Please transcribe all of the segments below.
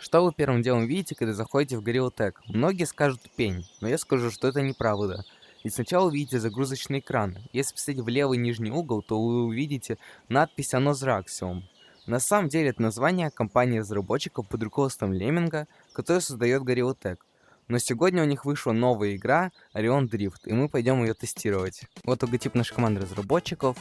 Что вы первым делом видите, когда заходите в Gorilla Tag? Многие скажут пень, но я скажу, что это неправда. И сначала увидите загрузочный экран. Если посмотреть в левый нижний угол, то вы увидите надпись «Another Axiom». На самом деле это название компании-разработчиков под руководством Лемминга, которая создает Gorilla Tag. Но сегодня у них вышла новая игра Orion Drift, и мы пойдем ее тестировать. Вот логотип нашей команды разработчиков.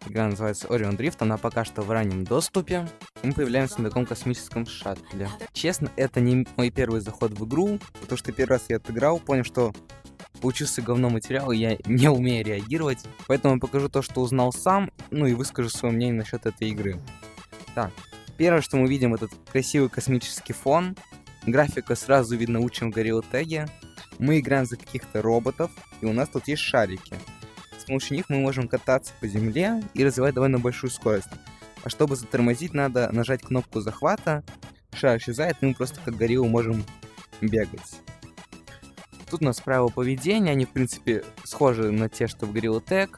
Игра называется Orion Drift, она пока что в раннем доступе. Мы появляемся на таком космическом шаттле. Честно, это не мой первый заход в игру, потому что первый раз я отыграл, понял, что получился говно материал, и я не умею реагировать. Поэтому я покажу то, что узнал сам, ну и выскажу свое мнение насчет этой игры. Так, первое, что мы видим, этот красивый космический фон. Графика сразу видно лучше в Gorilla Tag. Мы играем за каких-то роботов, и у нас тут есть шарики. С помощью них мы можем кататься по земле и развивать довольно большую скорость. А чтобы затормозить, надо нажать кнопку захвата. Шар исчезает, и мы просто как гориллы можем бегать. Тут у нас правила поведения, они в принципе схожи на те, что в Gorilla Tag.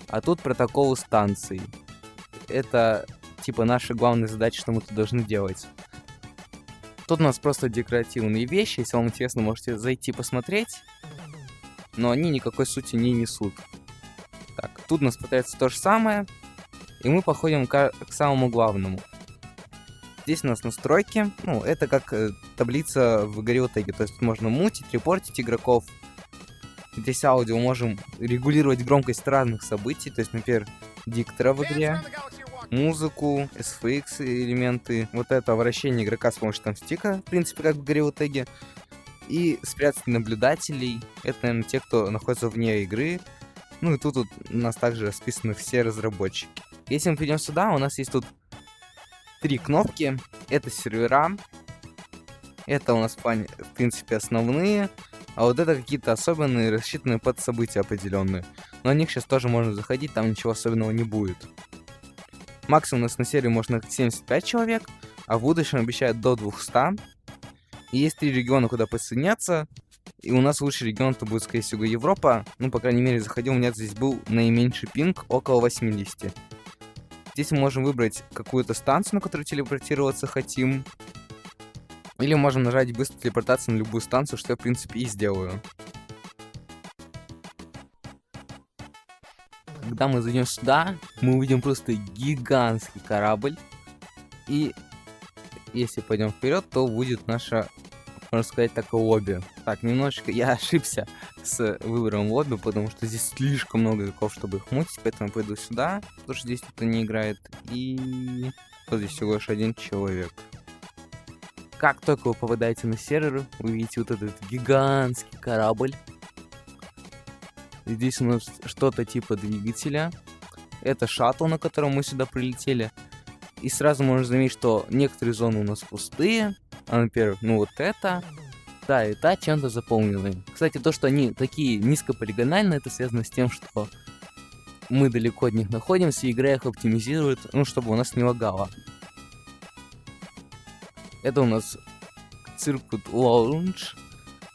А тут протоколы станций. Это типа наша главная задача, что мы тут должны делать. Тут у нас просто декоративные вещи, если вам интересно, можете зайти посмотреть. Но они никакой сути не несут. Так, тут у нас пытается то же самое. И мы походим к самому главному. Здесь у нас настройки. Ну, это как таблица в Gorilla Tag. То есть тут можно мутить, репортить игроков. Здесь аудио можем регулировать громкость разных событий. То есть, например, диктора в игре, музыку, SFX элементы. Вот это вращение игрока с помощью там стика, в принципе, как в Gorilla Tag. И спрятать наблюдателей. Это, наверное, те, кто находится вне игры. Ну и тут у нас также расписаны все разработчики. Если мы перейдем сюда, у нас есть тут 3 кнопки. Это сервера. Это у нас, в принципе, основные. А вот это какие-то особенные, рассчитанные под события определенные. Но на них сейчас тоже можно заходить, там ничего особенного не будет. Максимум у нас на сервере можно 75 человек, а в будущем обещают до 200. И есть 3 региона, куда присоединяться. И у нас лучший регион, это будет, скорее всего, Европа. Ну, по крайней мере, заходил, у меня здесь был наименьший пинг, около 80. Здесь мы можем выбрать какую-то станцию, на которую телепортироваться хотим. Или можем нажать быстро телепортацию на любую станцию, что я, в принципе, и сделаю. Когда мы зайдем сюда, мы увидим просто гигантский корабль. И если пойдем вперед, то будет наша, можно сказать, такое лобби. Так, немножечко я ошибся с выбором лобби, потому что здесь слишком много игроков, чтобы их мутить, поэтому пойду сюда, потому что здесь кто-то не играет. И вот здесь всего лишь один человек. Как только вы попадаете на сервер, вы видите вот этот гигантский корабль. Здесь у нас что-то типа двигателя. Это шаттл, на котором мы сюда прилетели. И сразу можно заметить, что некоторые зоны у нас пустые. А, например, ну вот это. Да, и та чем-то заполнены. Кстати, то, что они такие низкополигональные, это связано с тем, что мы далеко от них находимся, и игра их оптимизирует, ну, чтобы у нас не лагало. Это у нас Circuit Lounge.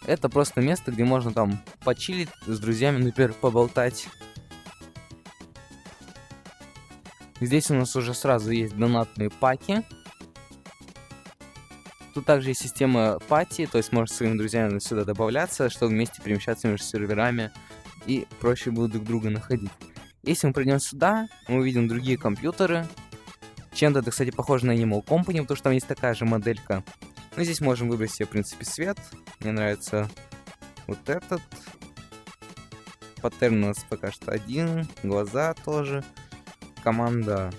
Это просто место, где можно там почилить с друзьями, например, поболтать. Здесь у нас уже сразу есть донатные паки. Тут также есть система пати, то есть можно своими друзьями сюда добавляться, чтобы вместе перемещаться между серверами и проще будет друг друга находить. Если мы пройдем сюда, мы увидим другие компьютеры. Чем-то это, кстати, похоже на Animal Company, потому что там есть такая же моделька. Но здесь можем выбрать себе, в принципе, цвет. Мне нравится вот этот. Паттерн у нас пока что один. Глаза тоже. Команда.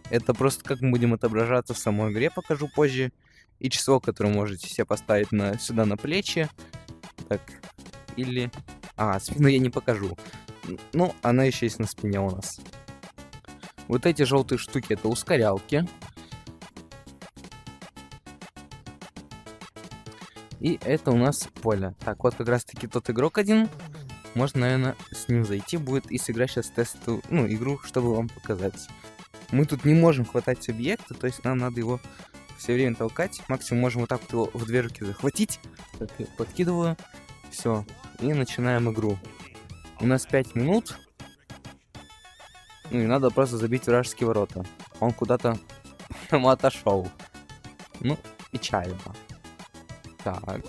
Это просто как мы будем отображаться в самой игре, покажу позже. И число, которое можете себе поставить сюда на плечи. Так. Или... спину я не покажу. Ну, она еще есть на спине у нас. Вот эти желтые штуки — это ускорялки. И это у нас поле. Так, вот как раз таки тот игрок один. Можно, наверное, с ним зайти будет и сыграть сейчас тестовую, игру, чтобы вам показать. Мы тут не можем хватать объекта, то есть нам надо его все время толкать. Максимум можем вот так вот его в 2 руки захватить. Так, я подкидываю. Все. И начинаем игру. У нас 5 минут. Ну и надо просто забить вражеские ворота. Он куда-то отошел. Ну, печально. Так.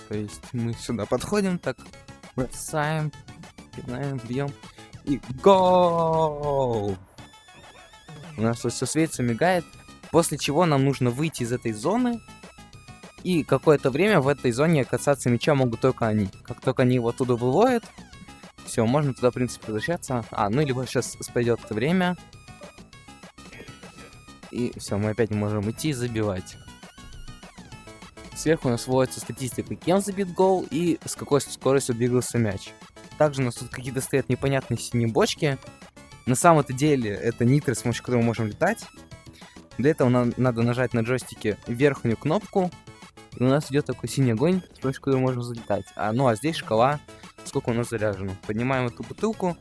То есть мы сюда подходим, так, бросаем, пинаем, бьем и гол! У нас вот все светится, мигает, после чего нам нужно выйти из этой зоны, и какое-то время в этой зоне касаться мяча могут только они. Как только они его оттуда выводят, все, можно туда, в принципе, возвращаться. Ну или вот сейчас пройдет время, и все, мы опять можем идти и забивать. Сверху у нас вводится статистика, кем забит гол и с какой скоростью двигался мяч. Также у нас тут какие-то стоят непонятные синие бочки. На самом-то деле это нитро, с помощью которого мы можем летать. Для этого нам надо нажать на джойстике верхнюю кнопку, и у нас идет такой синий огонь, с помощью которого мы можем залетать. А здесь шкала, сколько у нас заряжено. Поднимаем эту бутылку,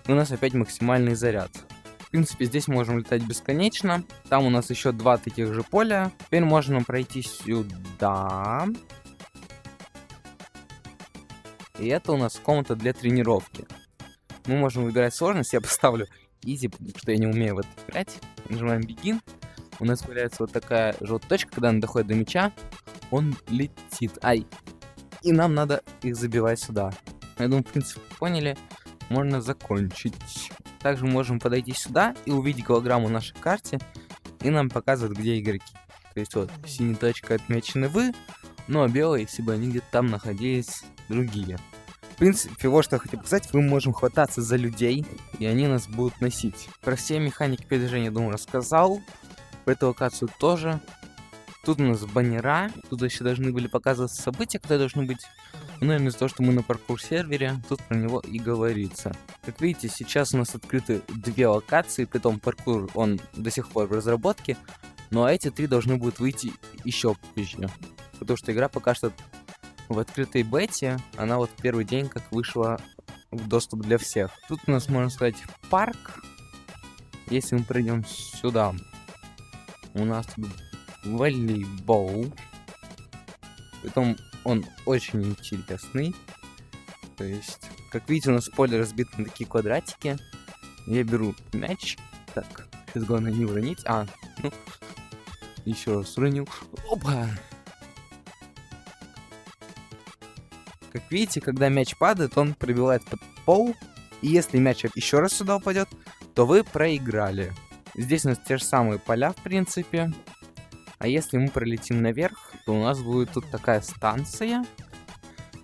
и у нас опять максимальный заряд. В принципе, здесь мы можем летать бесконечно. Там у нас еще 2 таких же поля. Теперь можно пройти сюда. И это у нас комната для тренировки. Мы можем выбирать сложность. Я поставлю easy, потому что я не умею в это играть. Нажимаем begin. У нас появляется вот такая желтая точка, когда она доходит до мяча. Он летит. И нам надо их забивать сюда. Я думаю, в принципе, поняли. Можно закончить. Также мы можем подойти сюда и увидеть голограмму на нашей карте. И нам показывают, где игроки. То есть вот, синей точкой отмечены вы, ну а белые, если бы они где-то там находились, другие. В принципе, вот что я хотел сказать, мы можем хвататься за людей, и они нас будут носить. Про все механики передвижения, думаю, рассказал. Про эту локацию тоже. Тут у нас баннера, тут еще должны были показываться события, которые должны быть. Но именно из-за того, что мы на паркур-сервере, тут про него и говорится. Как видите, сейчас у нас открыты 2 локации, притом паркур, он до сих пор в разработке. Но эти 3 должны будут выйти еще позже. Потому что игра пока что в открытой бете, она вот первый день как вышла в доступ для всех. Тут у нас, можно сказать, парк. Если мы пройдем сюда, у нас тут волейбол. Притом он очень интересный. То есть, как видите, у нас поле разбито на такие квадратики. Я беру мяч. Так, сейчас главное не уронить. Еще раз уронил. Опа! Как видите, когда мяч падает, он пробивает под пол. И если мяч еще раз сюда упадет, то вы проиграли. Здесь у нас те же самые поля, в принципе. А если мы пролетим наверх, то у нас будет тут такая станция.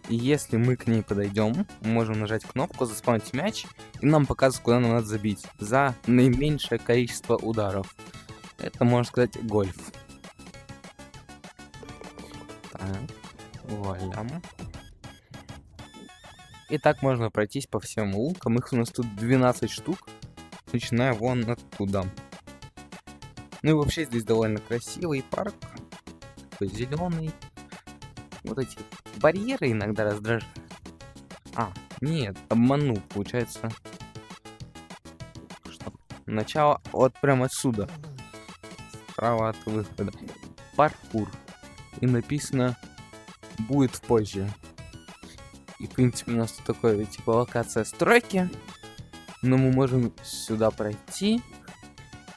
И если мы к ней подойдем, мы можем нажать кнопку, заспавнить мяч, и нам показывают, куда нам надо забить. За наименьшее количество ударов. Это, можно сказать, гольф. Так, вуаля. И так можно пройтись по всем лукам. Их у нас тут 12 штук, начиная вон оттуда. Ну и вообще здесь довольно красивый парк. Такой зеленый. Вот эти барьеры иногда раздражают. Нет, обманул, получается. Что? Начало вот прямо отсюда. Справа от выхода. Паркур. И написано будет позже. И в принципе у нас тут такое типа локация стройки. Но мы можем сюда пройти.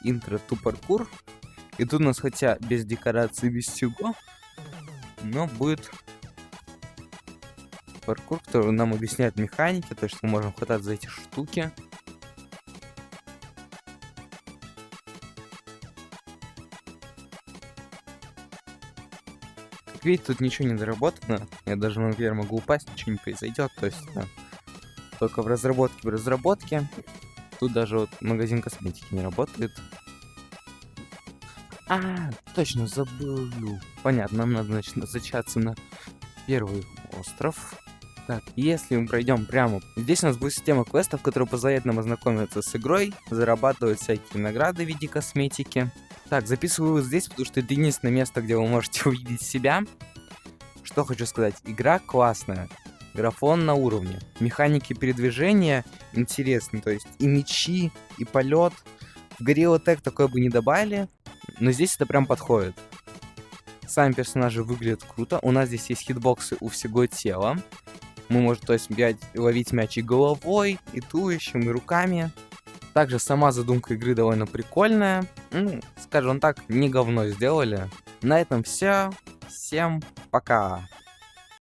Интро ту паркур. И тут у нас хотя без декорации, без всего, но будет паркур, который нам объясняет механики, то есть мы можем хвататься за эти штуки. Как видите, тут ничего не доработано. Я даже, например, могу упасть, ничего не произойдет. То есть только в разработке. Тут даже вот магазин косметики не работает. Точно забыл. Понятно, нам надо, значит, зачаться на первый остров. Так, если мы пройдем прямо, здесь у нас будет система квестов, которая позволяет нам ознакомиться с игрой, зарабатывать всякие награды в виде косметики. Так, записываю вот здесь, потому что это единственное место, где вы можете увидеть себя. Что хочу сказать, игра классная, графон на уровне, механики передвижения интересные, то есть и мечи, и полет. В Gorilla Tag такое бы не добавили, но здесь это прям подходит. Сами персонажи выглядят круто. У нас здесь есть хитбоксы у всего тела. Мы можем, то есть, ловить мяч и головой, и туловищем, и руками. Также сама задумка игры довольно прикольная. Ну, скажем так, не говно сделали. На этом все. Всем пока.